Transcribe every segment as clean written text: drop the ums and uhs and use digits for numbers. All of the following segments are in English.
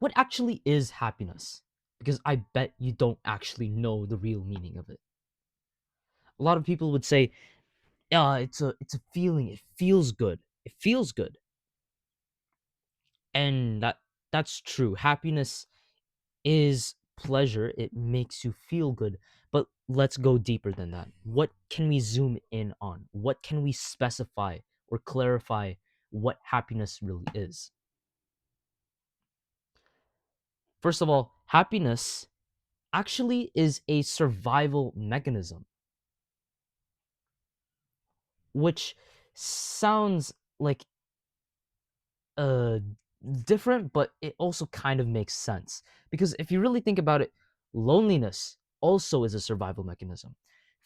what actually is happiness? Because I bet you don't actually know the real meaning of it. A lot of people would say, "Yeah, it's a feeling. It feels good. It feels good." And that's true. Happiness is pleasure. It makes you feel good. But let's go deeper than that. What can we zoom in on? What can we specify or clarify what happiness really is? First of all, happiness actually is a survival mechanism, which sounds like uh different, but it also kind of makes sense. Because if you really think about it, loneliness also is a survival mechanism.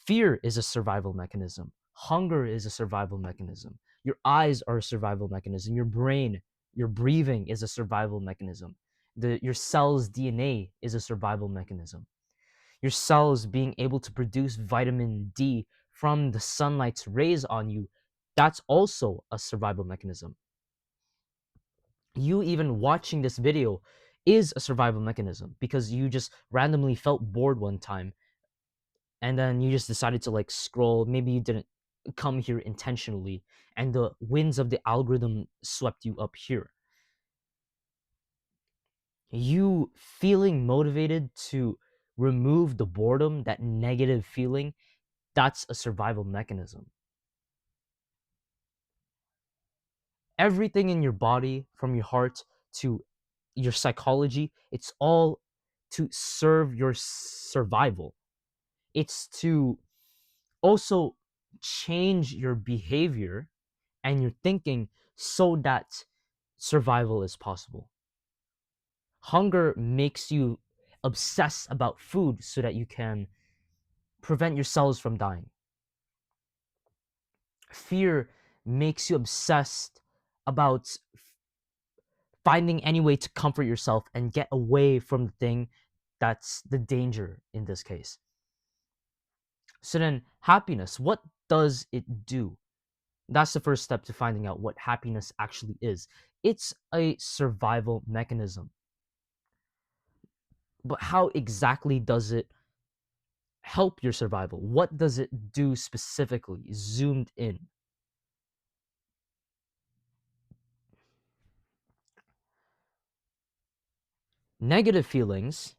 Fear is a survival mechanism. Hunger is a survival mechanism. Your eyes are a survival mechanism. Your brain, your breathing is a survival mechanism. Your cell's DNA is a survival mechanism. Your cells being able to produce vitamin D from the sunlight's rays on you, that's also a survival mechanism. You even watching this video is a survival mechanism because you just randomly felt bored one time and then you just decided to like scroll. Maybe you didn't come here intentionally and the winds of the algorithm swept you up here. You feeling motivated to remove the boredom, that negative feeling, that's a survival mechanism. Everything in your body, from your heart to your psychology, it's all to serve your survival. It's to also change your behavior and your thinking so that survival is possible. Hunger makes you obsess about food so that you can prevent your cells from dying. Fear makes you obsessed about finding any way to comfort yourself and get away from the thing that's the danger in this case. So then, happiness, what does it do? That's the first step to finding out what happiness actually is. It's a survival mechanism. But how exactly does it help your survival? What does it do specifically, zoomed in? Negative feelings,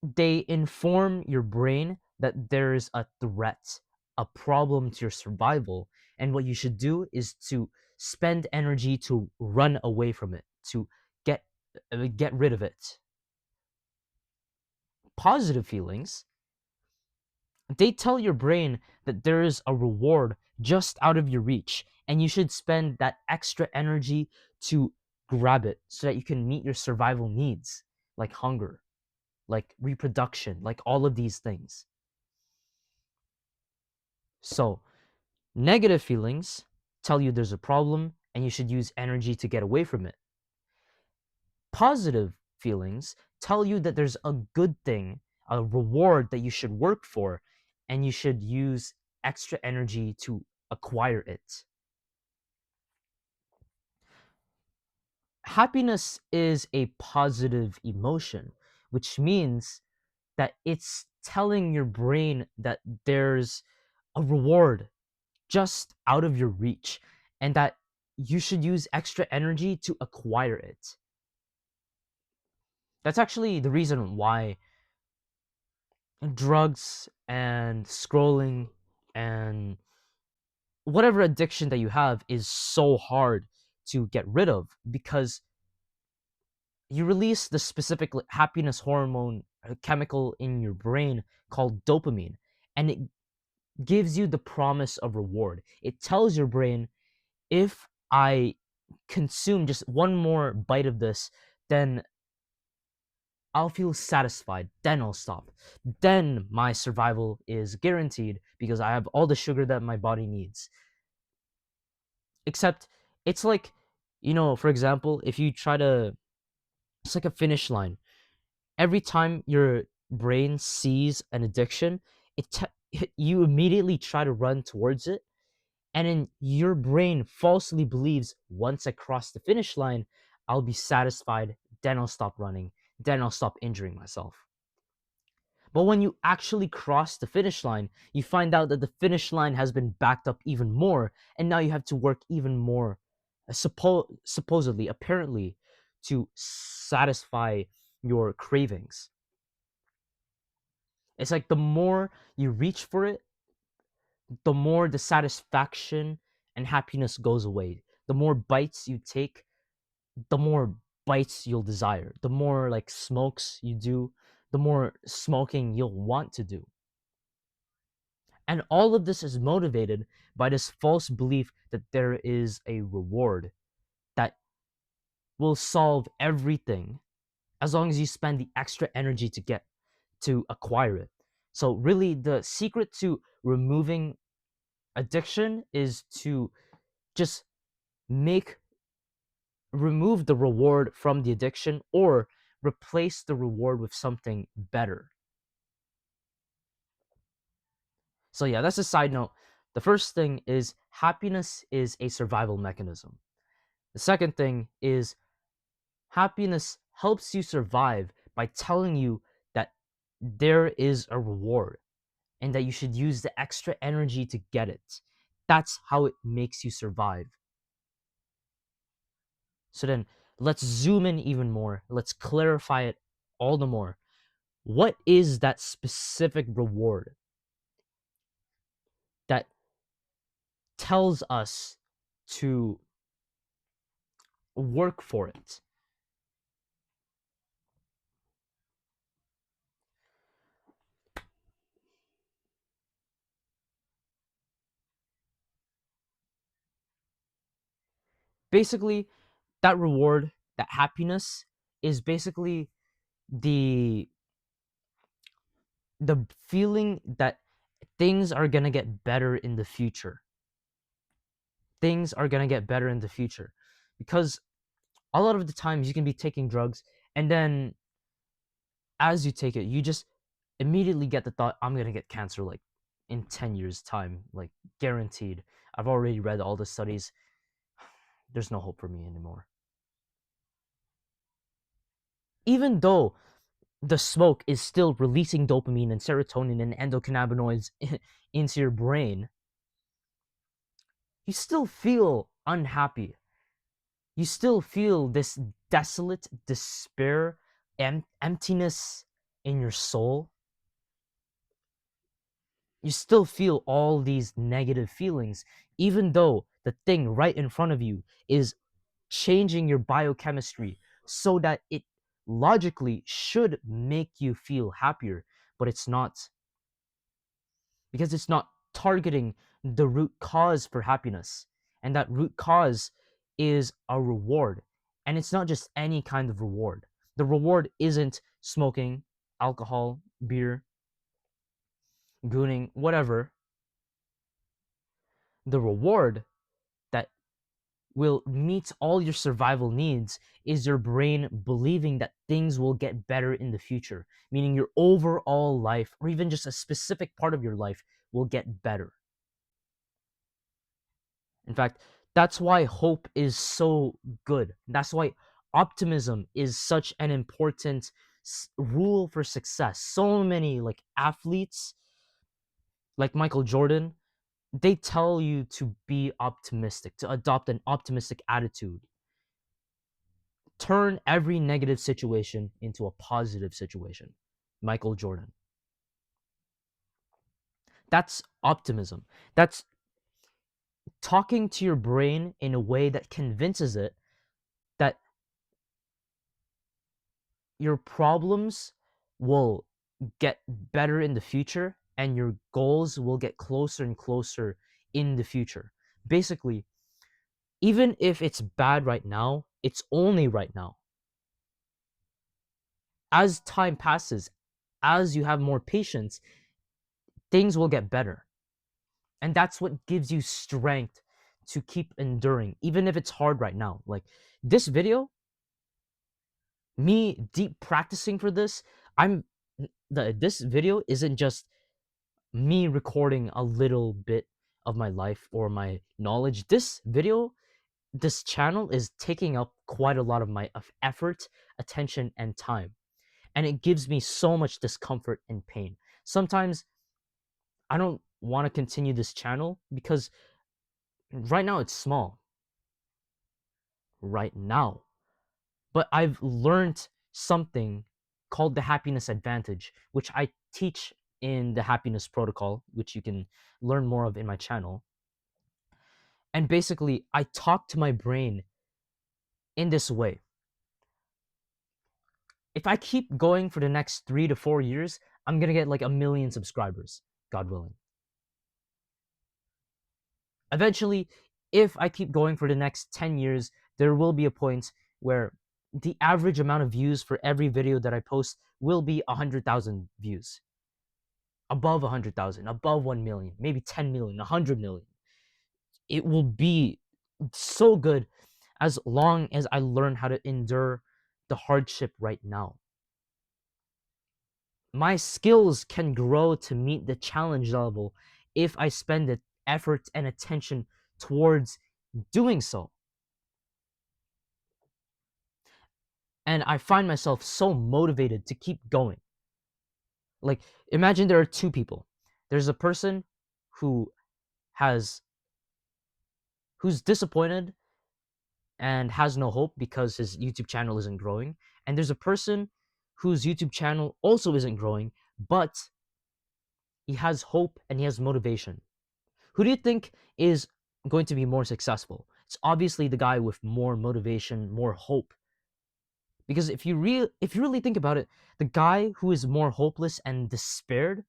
they inform your brain that there is a threat, a problem to your survival, and what you should do is to spend energy to run away from it, to get get rid of it. Positive feelings, they tell your brain that there is a reward just out of your reach, and you should spend that extra energy to grab it so that you can meet your survival needs, like hunger, like reproduction, like all of these things. So, negative feelings tell you there's a problem and you should use energy to get away from it. Positive feelings tell you that there's a good thing, a reward that you should work for, and you should use extra energy to acquire it. Happiness is a positive emotion, which means that it's telling your brain that there's a reward just out of your reach and that you should use extra energy to acquire it. That's actually the reason why drugs and scrolling and whatever addiction that you have is so hard to get rid of, because you release the specific happiness hormone chemical in your brain called dopamine, and it gives you the promise of reward. It tells your brain, if I consume just one more bite of this, then I'll feel satisfied. Then I'll stop. Then my survival is guaranteed because I have all the sugar that my body needs. Except it's like, for example, if you try to, it's like a finish line. Every time your brain sees an addiction, you immediately try to run towards it. And then your brain falsely believes, once I cross the finish line, I'll be satisfied. then I'll stop running, then I'll stop injuring myself. But when you actually cross the finish line, you find out that the finish line has been backed up even more, and now you have to work even more, supposedly, apparently, to satisfy your cravings. It's like the more you reach for it, the more the satisfaction and happiness goes away. The more bites you take, the more bites you'll desire. The more like smokes you do, the more smoking you'll want to do. And all of this is motivated by this false belief that there is a reward that will solve everything as long as you spend the extra energy to acquire it. So really the secret to removing addiction is to just make remove the reward from the addiction or replace the reward with something better. So yeah, that's a side note. The first thing is happiness is a survival mechanism. The second thing is happiness helps you survive by telling you that there is a reward and that you should use the extra energy to get it. That's how it makes you survive. So then let's zoom in even more. Let's clarify it all the more. What is that specific reward that tells us to work for it? Basically, that reward, that happiness is basically the the feeling that things are going to get better in the future. Things are going to get better in the future. Because a lot of the times you can be taking drugs and then as you take it, you just immediately get the thought, I'm going to get cancer like in 10 years time, like guaranteed. I've already read all the studies. There's no hope for me anymore. Even though the smoke is still releasing dopamine and serotonin and endocannabinoids into your brain, you still feel unhappy. You still feel this desolate despair and emptiness in your soul. You still feel all these negative feelings, even though the thing right in front of you is changing your biochemistry so that it logically should make you feel happier, but it's not, because it's not targeting the root cause for happiness. And that root cause is a reward. And it's not just any kind of reward. The reward isn't smoking, alcohol, beer, gooning, whatever. The reward that will meet all your survival needs is your brain believing that things will get better in the future, meaning your overall life, or even just a specific part of your life, will get better. In fact, that's why hope is so good. That's why optimism is such an important rule for success. So many like athletes, like Michael Jordan, they tell you to be optimistic, to adopt an optimistic attitude. Turn every negative situation into a positive situation. Michael Jordan. That's optimism. That's talking to your brain in a way that convinces it that your problems will get better in the future and your goals will get closer and closer in the future. Basically, even if it's bad right now, it's only right now. As time passes, as you have more patience, things will get better. And that's what gives you strength to keep enduring, even if it's hard right now. Like this video, me deep practicing for this, I'm this video isn't just me recording a little bit of my life or my knowledge. This video this channel is taking up quite a lot of my effort, attention, and time. And it gives me so much discomfort and pain. Sometimes I don't want to continue this channel because right now it's small. Right now. But I've learned something called the happiness advantage, which I teach in the happiness protocol, which you can learn more of in my channel. And basically, I talk to my brain in this way. If I keep going for the next 3 to 4 years, I'm gonna get like 1 million subscribers, God willing. Eventually, if I keep going for the next 10 years, there will be a point where the average amount of views for every video that I post will be 100,000 views. Above 100,000, above 1 million, maybe 10 million, 100 million. It will be so good as long as I learn how to endure the hardship right now. My skills can grow to meet the challenge level if I spend the effort and attention towards doing so. And I find myself so motivated to keep going. Like, imagine there are two people. There's a person who has who's disappointed and has no hope because his YouTube channel isn't growing. And there's a person whose YouTube channel also isn't growing, but he has hope and he has motivation. Who do you think is going to be more successful? It's obviously the guy with more motivation, more hope. Because if you really think about it, the guy who is more hopeless and despaired,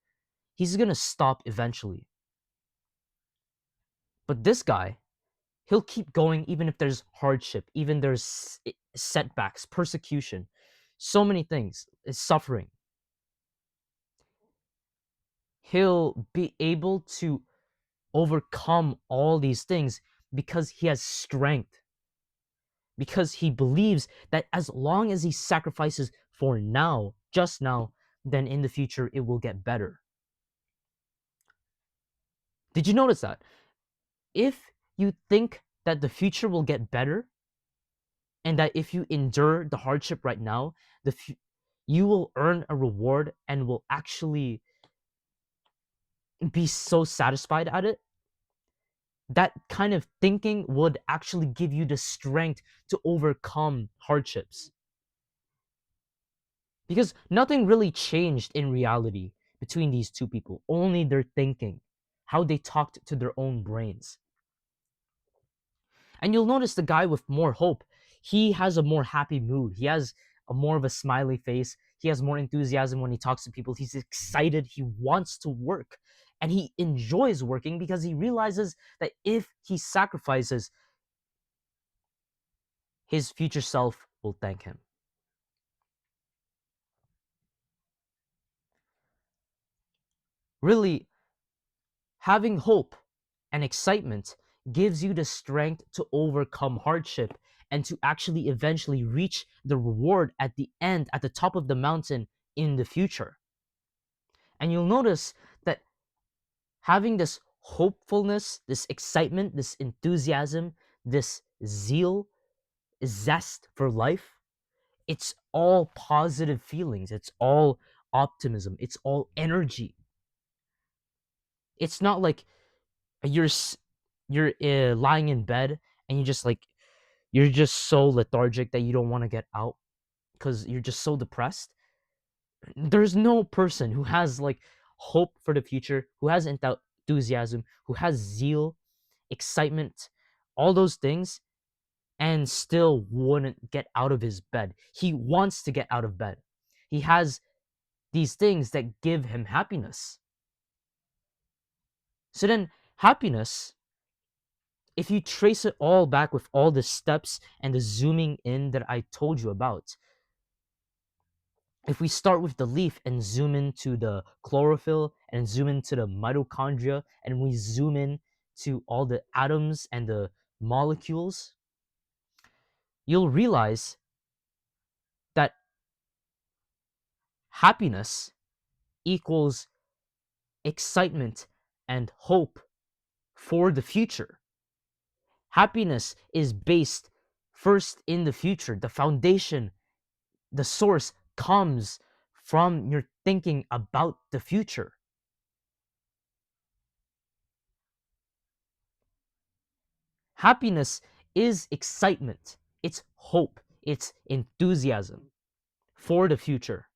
he's going to stop eventually. But this guy, he'll keep going even if there's hardship, even there's setbacks, persecution, so many things, suffering. He'll be able to overcome all these things because he has strength, because he believes that as long as he sacrifices for now, just now, then in the future it will get better. Did you notice that? If you think that the future will get better, and that if you endure the hardship right now, you will earn a reward and will actually be so satisfied at it, that kind of thinking would actually give you the strength to overcome hardships. Because nothing really changed in reality between these two people, only their thinking, how they talked to their own brains. And you'll notice the guy with more hope, he has a more happy mood. He has a more of a smiley face. He has more enthusiasm when he talks to people. He's excited. He wants to work. And he enjoys working because he realizes that if he sacrifices, his future self will thank him. Really, having hope and excitement gives you the strength to overcome hardship and to actually eventually reach the reward at the end, at the top of the mountain in the future. And you'll notice that having this hopefulness, this excitement, this enthusiasm, this zeal, zest for life, it's all positive feelings. It's all optimism. It's all energy. It's not like you're you're lying in bed and you're just so lethargic that you don't want to get out because you're just so depressed. There's no person who has like hope for the future, who has enthusiasm, who has zeal, excitement, all those things, and still wouldn't get out of his bed. He wants to get out of bed. He has these things that give him happiness. So then, happiness, if you trace it all back with all the steps and the zooming in that I told you about, if we start with the leaf and zoom into the chlorophyll and zoom into the mitochondria and we zoom in to all the atoms and the molecules, you'll realize that happiness equals excitement and hope for the future. Happiness is based first in the future. The foundation, the source comes from your thinking about the future. Happiness is excitement, it's hope, it's enthusiasm for the future.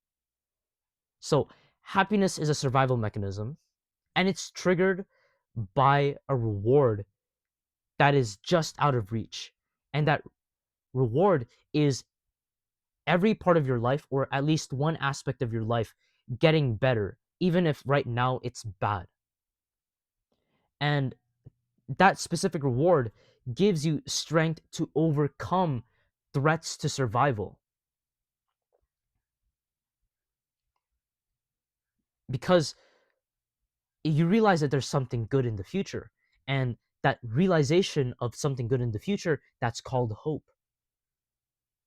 So, happiness is a survival mechanism, and it's triggered by a reward that is just out of reach. And that reward is every part of your life, or at least one aspect of your life, getting better, even if right now it's bad. And that specific reward gives you strength to overcome threats to survival, because you realize that there's something good in the future. And that realization of something good in the future, that's called hope.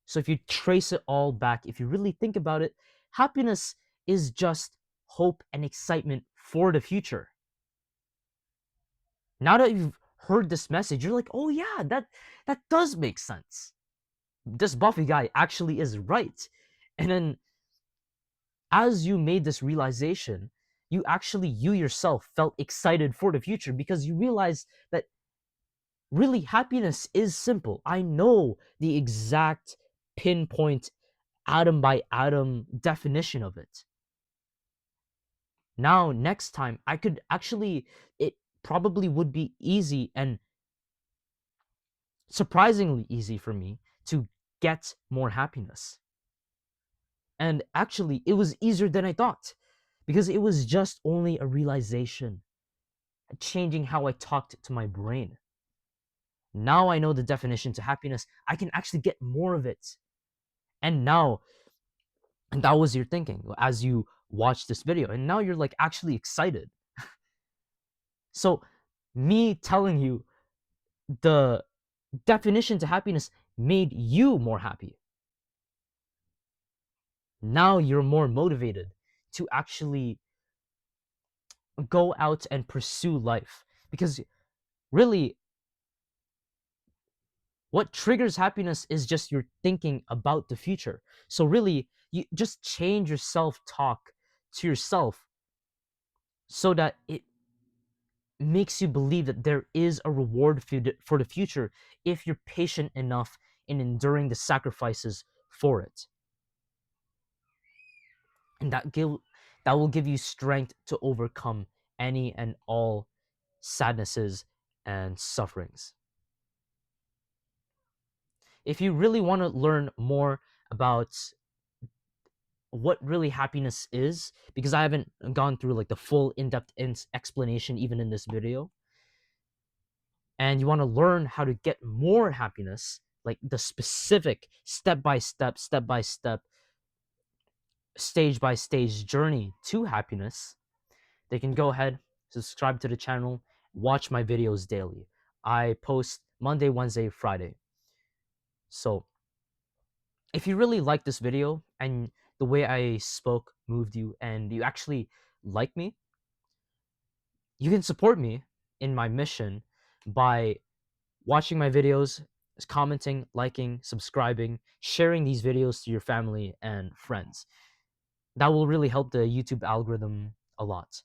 So if you trace it all back, if you really think about it, happiness is just hope and excitement for the future. Now that you've heard this message, you're like, oh yeah, that does make sense. This Buffy guy actually is right. And then as you made this realization, you yourself felt excited for the future, because you realized that really happiness is simple. I know the exact pinpoint, atom by atom definition of it. Now, next time, I could actually, it probably would be easy and surprisingly easy for me to get more happiness. And actually, it was easier than I thought, because it was just only a realization, changing how I talked to my brain. Now I know the definition to happiness. I can actually get more of it. And now, and that was your thinking as you watched this video. And now you're like actually excited. So, me telling you the definition to happiness made you more happy. Now you're more motivated to actually go out and pursue life. Because really, what triggers happiness is just your thinking about the future. So really, you just change your self-talk to yourself so that it makes you believe that there is a reward for the future if you're patient enough in enduring the sacrifices for it. And that will give you strength to overcome any and all sadnesses and sufferings. If you really want to learn more about what really happiness is, because I haven't gone through like the full in-depth explanation even in this video, and you want to learn how to get more happiness, like the specific step by step, stage by stage journey to happiness, they can go ahead, subscribe to the channel, watch my videos daily. I post Monday, Wednesday, Friday. So if you really like this video and the way I spoke moved you and you actually like me, you can support me in my mission by watching my videos, commenting, liking, subscribing, sharing these videos to your family and friends. That will really help the YouTube algorithm a lot.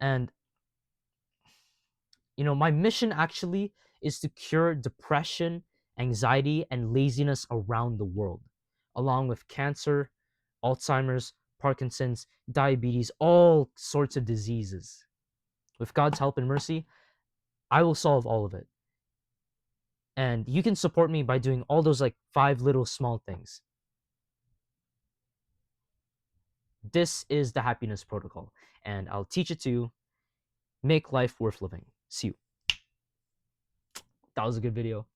And my mission actually is to cure depression, anxiety, and laziness around the world, along with cancer, Alzheimer's, Parkinson's, diabetes, all sorts of diseases. With God's help and mercy, I will solve all of it. And you can support me by doing all those like 5 little small things. This is the happiness protocol, and I'll teach it to you. Make life worth living. See you. That was a good video.